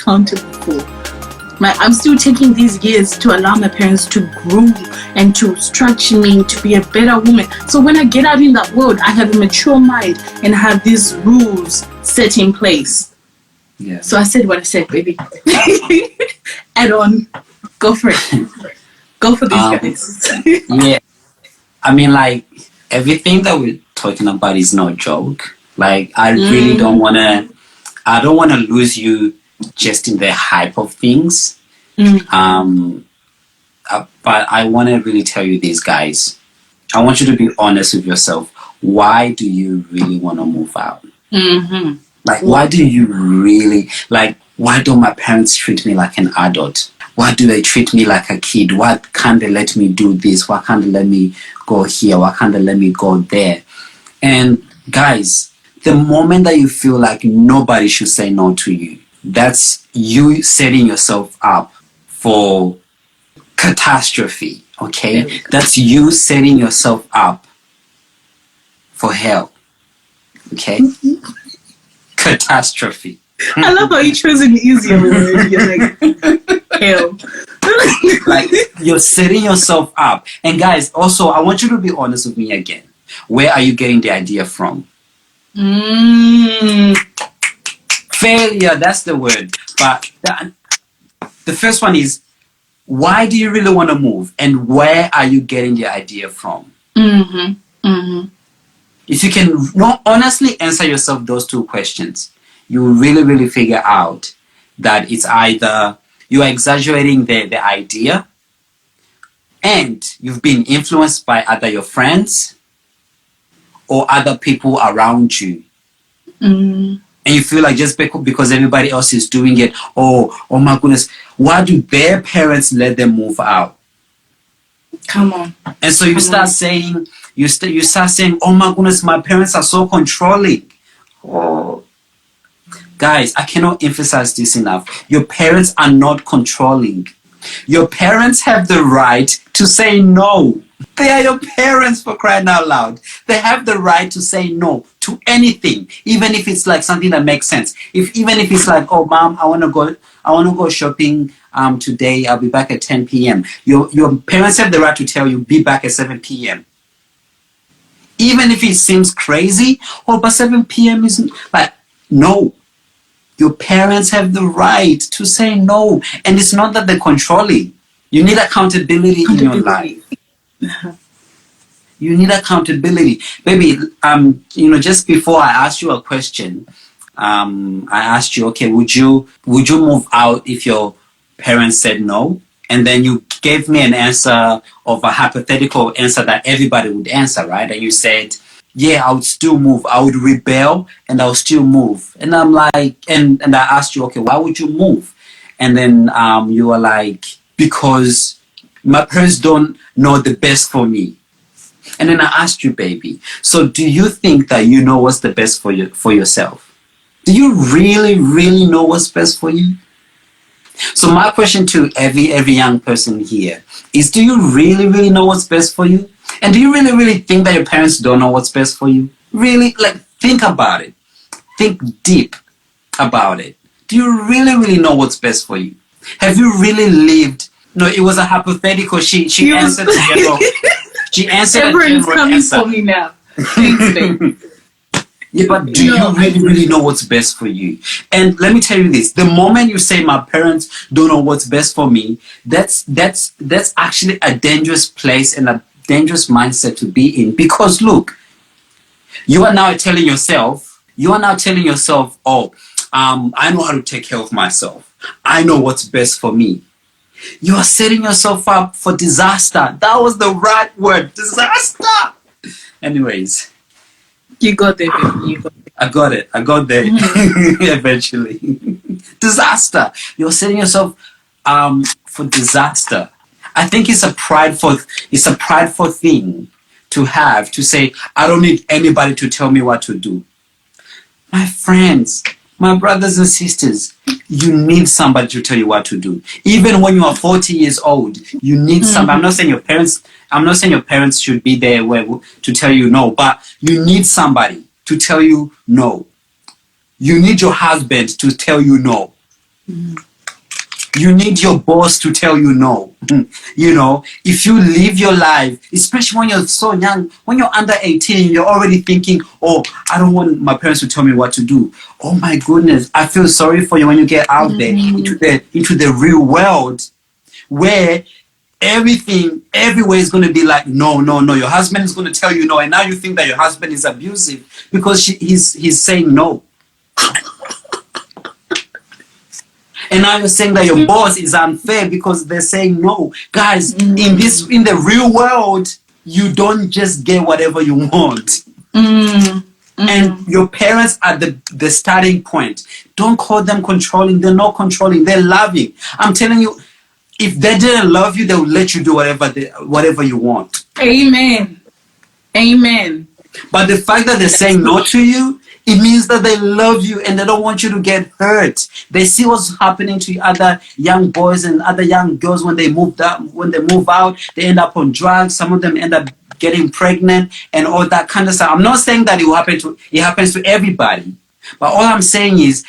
accountable for. I'm still taking these years to allow my parents to groom and to structure me to be a better woman. So when I get out in that world, I have a mature mind and have these rules set in place. Yeah. So I said what I said, baby. Add on. Go for it. Go for these guys. Yeah. I mean, like, everything that we're talking about is no joke. Like, I really don't want to lose you just in the hype of things. But I want to really tell you this, guys. I want you to be honest with yourself. Why do you really want to move out? Mm-hmm. Like, why do you really, like, why don't my parents treat me like an adult? Why do they treat me like a kid? Why can't they let me do this? Why can't they let me go here? Why can't they let me go there? And guys, the moment that you feel like nobody should say no to you, that's you setting yourself up for catastrophe, okay? That's you setting yourself up for hell, okay? Catastrophe. I love how you chose an easier word. You're like, hell. Like, you're setting yourself up. And guys, also, I want you to be honest with me again. Where are you getting the idea from? Failure, that's the word. But the first one is, why do you really want to move? And where are you getting the idea from? If you can honestly answer yourself those two questions, you will really, really figure out that it's either you are exaggerating the idea and you've been influenced by either your friends or other people around you. And you feel like just because everybody else is doing it, oh my goodness, why do their parents let them move out? Come on. And so you start saying, oh my goodness, my parents are so controlling. Oh, guys, I cannot emphasize this enough. Your parents are not controlling. Your parents have the right to say no. They are your parents, for crying out loud. They have the right to say no to anything, even if it's like something that makes sense. Even if it's like, oh, mom, I want to go shopping today. I'll be back at 10 p.m. Your parents have the right to tell you, be back at 7 p.m. Even if it seems crazy, but 7 p.m. isn't like, no. Your parents have the right to say no. And it's not that they're controlling. You need accountability in your life. You need accountability. Baby, just before I asked you a question, I asked you, okay, would you move out if your parents said no? And then you gave me an answer of a hypothetical answer that everybody would answer, right? And you said, yeah, I would still move. I would rebel and I would still move. And I'm like, and I asked you, okay, why would you move? And then you were like, because my parents don't know the best for me. And then I asked you, baby, so do you think that you know what's the best for yourself? Do you really, really know what's best for you? So my question to every young person here is, do you really, really know what's best for you? And do you really, really think that your parents don't know what's best for you? Really, like, think about it. Think deep about it. Do you really, really know what's best for you? Have you really lived? No, it was a hypothetical. She answered the general. She answered Everyone's a general coming answer. for me now. Thanks, babe. Yeah, but do you really, really know what's best for you? And let me tell you this: the moment you say my parents don't know what's best for me, that's actually a dangerous place and a dangerous mindset to be in. Because look, you are now telling yourself, oh, I know how to take care of myself. I know what's best for me. You are setting yourself up for disaster. That was the right word, disaster. Anyways. You got there, baby. You got there. I got it. I got there eventually. Disaster. You're setting yourself for disaster. I think it's a prideful thing to have, to say, I don't need anybody to tell me what to do. My friends, my brothers and sisters, you need somebody to tell you what to do. Even when you are 40 years old, you need somebody. I'm not saying your parents should be there to tell you no, but you need somebody to tell you no. You need your husband to tell you no. You need your boss to tell you no. You know, if you live your life, especially when you're so young, when you're under 18, you're already thinking, oh, I don't want my parents to tell me what to do. Oh my goodness, I feel sorry for you when you get out there into the real world where everything everywhere is going to be like no. Your husband is going to tell you no, and now you think that your husband is abusive because he's saying no. And now you're saying that your boss is unfair because they're saying no. Guys, in the real world, you don't just get whatever you want. And your parents are the starting point. Don't call them controlling. They're not controlling. They're loving. I'm telling you, if they didn't love you, they would let you do whatever you want. Amen. But the fact that they're saying no to you, it means that they love you and they don't want you to get hurt. They see what's happening to other young boys and other young girls when they move out. They end up on drugs. Some of them end up getting pregnant and all that kind of stuff. I'm not saying that it happens to everybody, but all I'm saying is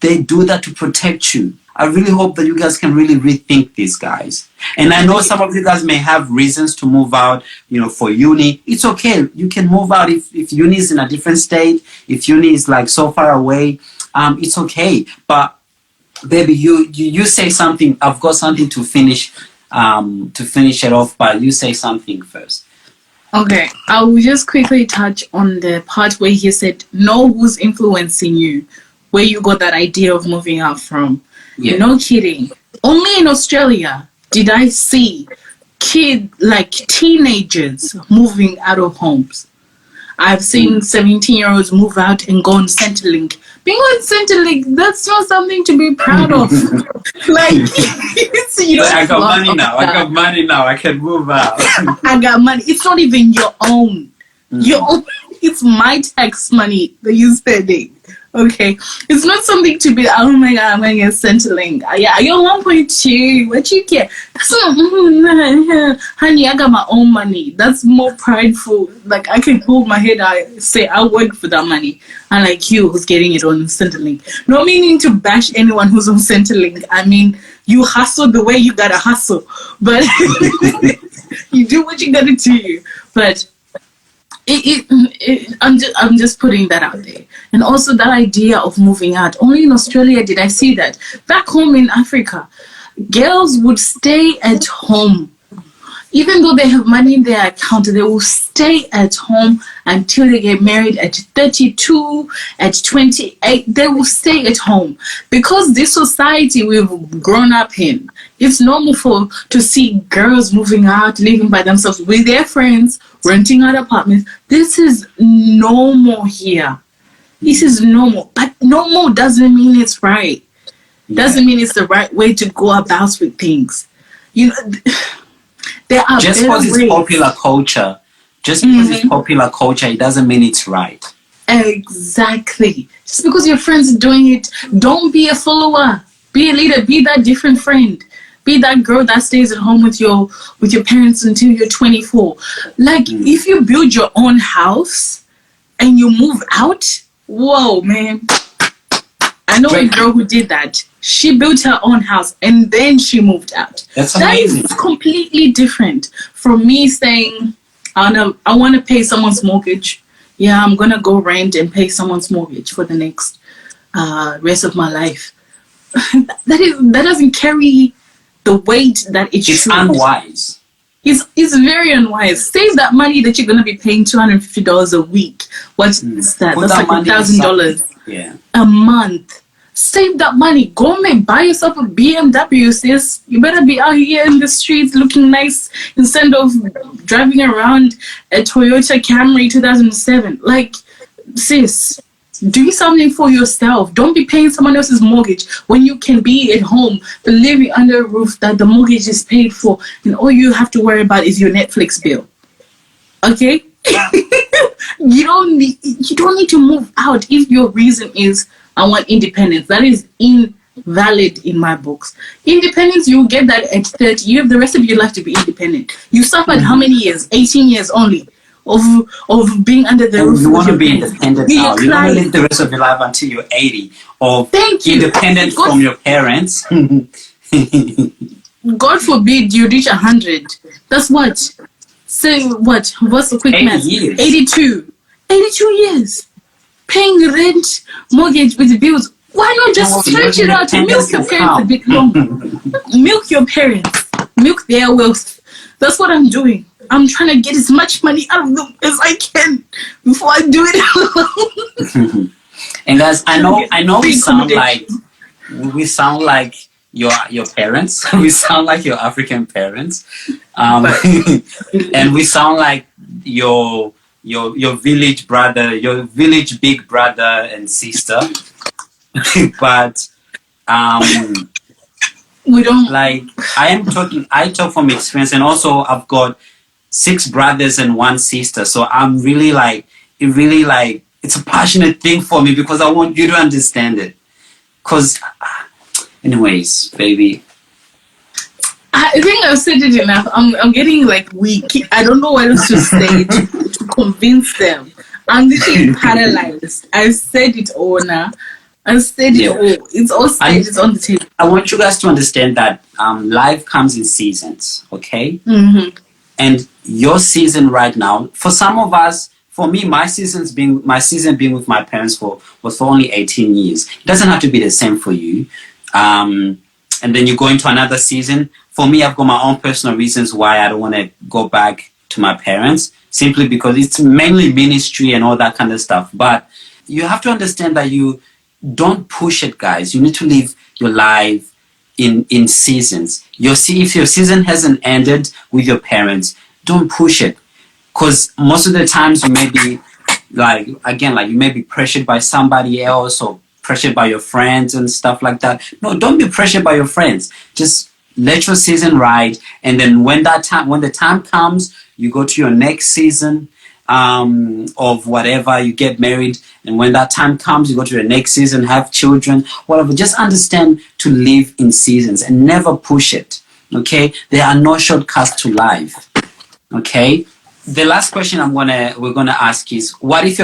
they do that to protect you. I really hope that you guys can really rethink this, guys. And I know some of you guys may have reasons to move out, for uni. It's okay. You can move out if uni is in a different state, if uni is like so far away, it's okay. But baby, you say something. I've got something to finish it off, but you say something first. Okay, I will just quickly touch on the part where he said, know who's influencing you, where you got that idea of moving out from. Yeah. No kidding. Only in Australia did I see teenagers moving out of homes. I've seen 17-year-olds move out and go on Centrelink. Being on Centrelink, that's not something to be proud of. I got money now. I can move out. I got money. It's not even your own. It's my tax money that you're spending. Okay, it's not something to be, oh my God, I'm going to get Centrelink. Yeah, you're 1.2. What you get? That's not, honey, I got my own money. That's more prideful. Like, I can hold my head, I say, I work for that money. Unlike you, who's getting it on Centrelink. No meaning to bash anyone who's on Centrelink. I mean, you hustle the way you got to hustle. But you do what you got to do. But I'm just putting that out there. And also that idea of moving out. Only in Australia did I see that. Back home in Africa, girls would stay at home. Even though they have money in their account, they will stay at home until they get married at 32, at 28. They will stay at home. Because this society we've grown up in, it's normal to see girls moving out, living by themselves with their friends, renting out apartments. This is normal here. This is normal. But normal doesn't mean it's right. Doesn't mean it's the right way to go about with things. There are just because it's popular culture. Just because it's popular culture, it doesn't mean it's right. Exactly. Just because your friends are doing it, don't be a follower. Be a leader. Be that different friend. Be that girl that stays at home with your parents until you're 24. Like, if you build your own house and you move out, whoa, man. I know a girl who did that. She built her own house and then she moved out. That's amazing. That is completely different from me saying, I want to pay someone's mortgage. Yeah, I'm going to go rent and pay someone's mortgage for the next rest of my life. That doesn't carry the weight that it should. It's unwise. It's very unwise. Save that money that you're going to be paying $250 a week. What's that? That's like $1,000 a month. Save that money. Go buy yourself a BMW, sis. You better be out here in the streets looking nice instead of driving around a Toyota Camry 2007. Like, sis, do something for yourself. Don't be paying someone else's mortgage when you can be at home, living under a roof that the mortgage is paid for, and all you have to worry about is your Netflix bill. Okay? You don't need to move out if your reason is, I want independence. That is invalid in my books. Independence, you get that at 30. You have the rest of your life to be independent. You suffered how many years? 18 years only. of being under the And roof you with want to your be parents. independent You're now. You want to crying. live the rest of your life until you're 80 of Thank you. independent God, from your parents. God forbid you reach 100. That's what. Say what? What's the quick 80 math? years. 82. 82 years. Paying rent, mortgage with bills. Why not just No, stretch your it out? independence Milk your will parents a come. bit longer. Milk your parents. Milk their wealth. That's what I'm doing. I'm trying to get as much money out of them as I can before I do it alone. And guys, I know we Free sound like accommodation. your parents. We sound like your African parents, But and we sound like your village brother, your village big brother and sister. But we don't. like I talk from experience, and also I've got 6 brothers and 1 sister, so I'm really like it's a passionate thing for me because I want you to understand it. Because anyways, baby, I think I've said it enough. I'm getting like weak. I don't know what else to say to convince them. I'm literally paralyzed. I said it all now. I said it all. It's all said. It's on the table. I want you guys to understand that life comes in seasons, okay? Mm-hmm. And your season right now, for some of us, for me, my season being with my parents was for only 18 years. It doesn't have to be the same for you. And then you go into another season. For me, I've got my own personal reasons why I don't want to go back to my parents, simply because it's mainly ministry and all that kind of stuff. But you have to understand that you don't push it, guys. You need to live your life in seasons. If your season hasn't ended with your parents, don't push it. Because most of the times you may be you may be pressured by somebody else or pressured by your friends and stuff like that. No, don't be pressured by your friends. Just let your season ride, and then when the time comes, you go to your next season of whatever, you get married, and when that time comes, you go to the next season, have children, whatever. Just understand to live in seasons and never push it. Okay, there are no shortcuts to life. Okay. The last question we're gonna ask is, what if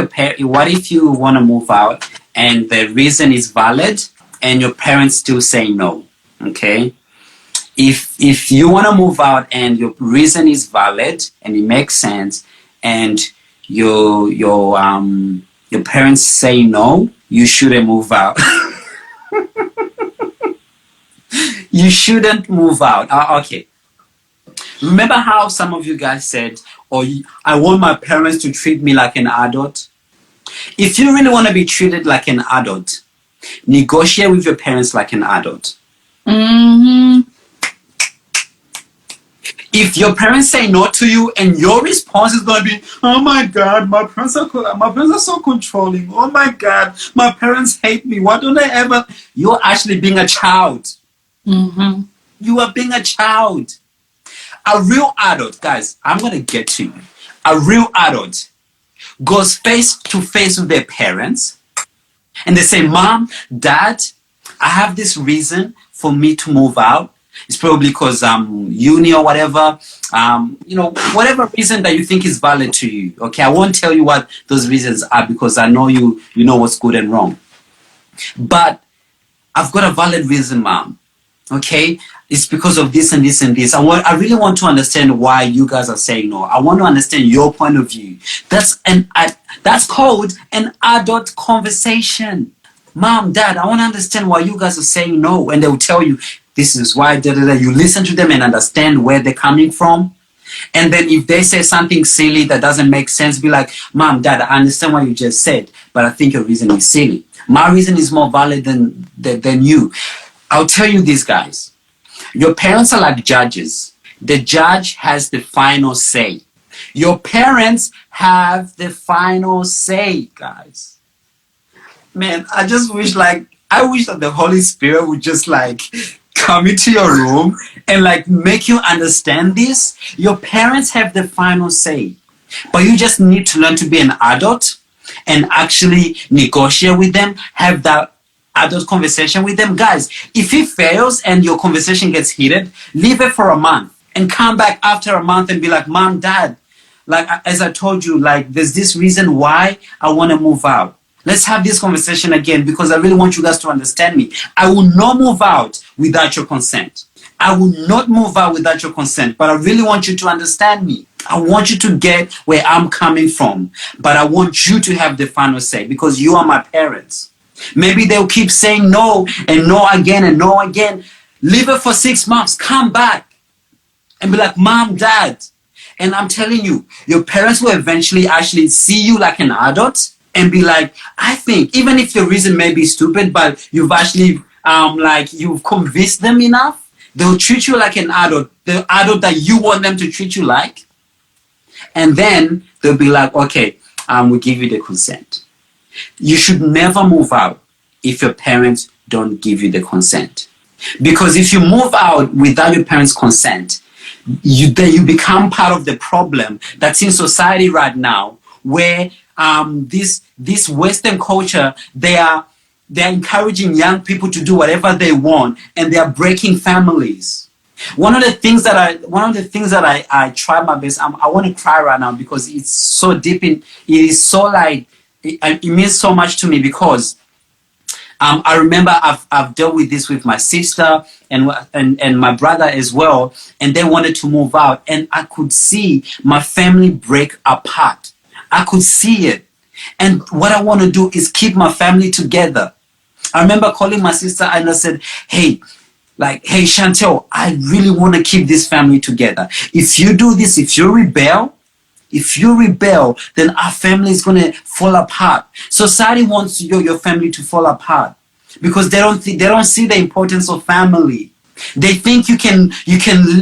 you want to move out and the reason is valid and your parents still say no? Okay. If you want to move out and your reason is valid and it makes sense, and your parents say no, you shouldn't move out. You shouldn't move out. Okay. Remember how some of you guys said, I want my parents to treat me like an adult? If you really want to be treated like an adult, negotiate with your parents like an adult. Mm-hmm. If your parents say no to you and your response is going to be, oh my God, my parents are so controlling. Oh my God, my parents hate me. Why don't they ever? You're actually being a child. Mm-hmm. You are being a child. A real adult, guys, I'm going to get to you. A real adult goes face to face with their parents and they say, Mom, Dad, I have this reason for me to move out. It's probably because uni or whatever, whatever reason that you think is valid to you. Okay, I won't tell you what those reasons are because I know you know what's good and wrong. But I've got a valid reason, Mom. Okay, it's because of this and this and this. I really want to understand why you guys are saying no. I want to understand your point of view. That's called an adult conversation. Mom, Dad, I want to understand why you guys are saying no, and they will tell you this is why. You listen to them and understand where they're coming from. And then if they say something silly that doesn't make sense, be like, Mom, Dad, I understand what you just said, but I think your reason is silly. My reason is more valid than you. I'll tell you this, guys. Your parents are like judges. The judge has the final say. Your parents have the final say, guys. Man, I wish that the Holy Spirit would just come into your room and make you understand this. Your parents have the final say, but you just need to learn to be an adult and actually negotiate with them, have that adult conversation with them. Guys, if he fails and your conversation gets heated, leave it for a month and come back after a month and be like, Mom, Dad, like as I told you, like there's this reason why I want to move out. Let's have this conversation again because I really want you guys to understand me. I will not move out without your consent. I will not move out without your consent, but I really want you to understand me. I want you to get where I'm coming from, but I want you to have the final say because you are my parents. Maybe they'll keep saying no and no again and no again. Leave it for 6 months, come back and be like, Mom, Dad. And I'm telling you, your parents will eventually actually see you like an adult and be like, I think, even if your reason may be stupid, but you've actually, you've convinced them enough, they'll treat you like an adult, the adult that you want them to treat you like. And then they'll be like, okay, we'll give you the consent. You should never move out if your parents don't give you the consent. Because if you move out without your parents' consent, then you become part of the problem that's in society right now, where this Western culture, they're encouraging young people to do whatever they want, and they are breaking families. One of the things that I try my best. I want to cry right now because it's so deep it is so like it means so much to me because I remember I've dealt with this with my sister and my brother as well, and they wanted to move out, and I could see my family break apart. I could see it, and what I want to do is keep my family together. I remember calling my sister and I said, hey, Chantel, I really want to keep this family together. If you do this, if you rebel, then our family is going to fall apart. Society wants your family to fall apart because they don't see the importance of family. They think you can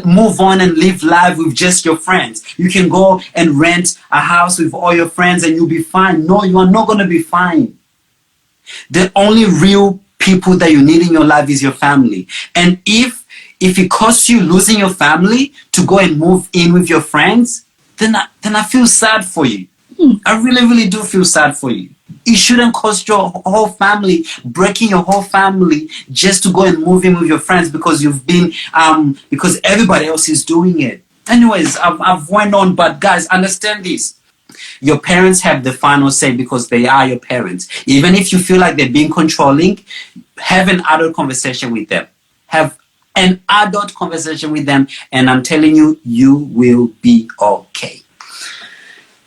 move on and live life with just your friends. You can go and rent a house with all your friends and you'll be fine. No, you are not going to be fine. The only real people that you need in your life is your family. And if it costs you losing your family to go and move in with your friends, then I feel sad for you. I really, really do feel sad for you. It shouldn't cost your whole family, breaking your whole family just to go and move in with your friends because you've been, because everybody else is doing it. Anyways, I've went on, but guys, understand this. Your parents have the final say because they are your parents. Even if you feel like they're being controlling, have an adult conversation with them. Have an adult conversation with them, and I'm telling you, you will be okay.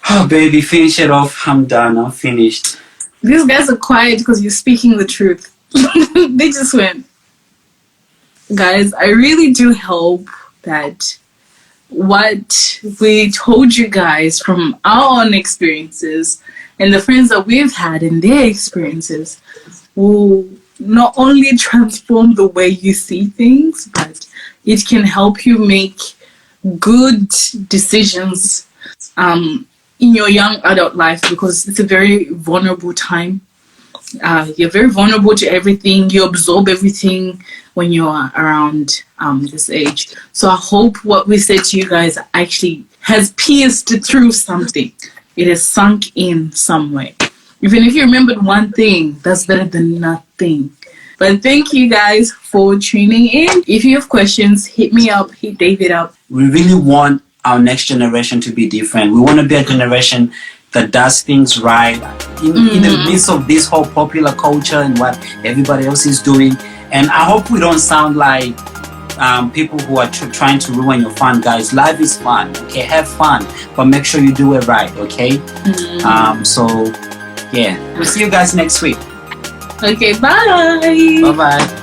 Oh, baby, finish it off. I'm done. I'm finished. These guys are quiet because you're speaking the truth. They just went. Guys, I really do hope that what we told you guys from our own experiences and the friends that we've had and their experiences will not only transform the way you see things, but it can help you make good decisions in your young adult life, because it's a very vulnerable time. You're very vulnerable to everything. You absorb everything when you're around this age. So I hope what we said to you guys actually has pierced through something. It has sunk in some way. Even if you remembered one thing, that's better than nothing. But thank you guys for tuning in. If you have questions, hit me up, hit David up. We really want our next generation to be different. We want to be a generation that does things right in the midst of this whole popular culture and what everybody else is doing. And I hope we don't sound like people who are trying to ruin your fun. Guys, life is fun. Okay, have fun, but make sure you do it right. Okay. So yeah, we'll see you guys next week. Okay, bye. Bye.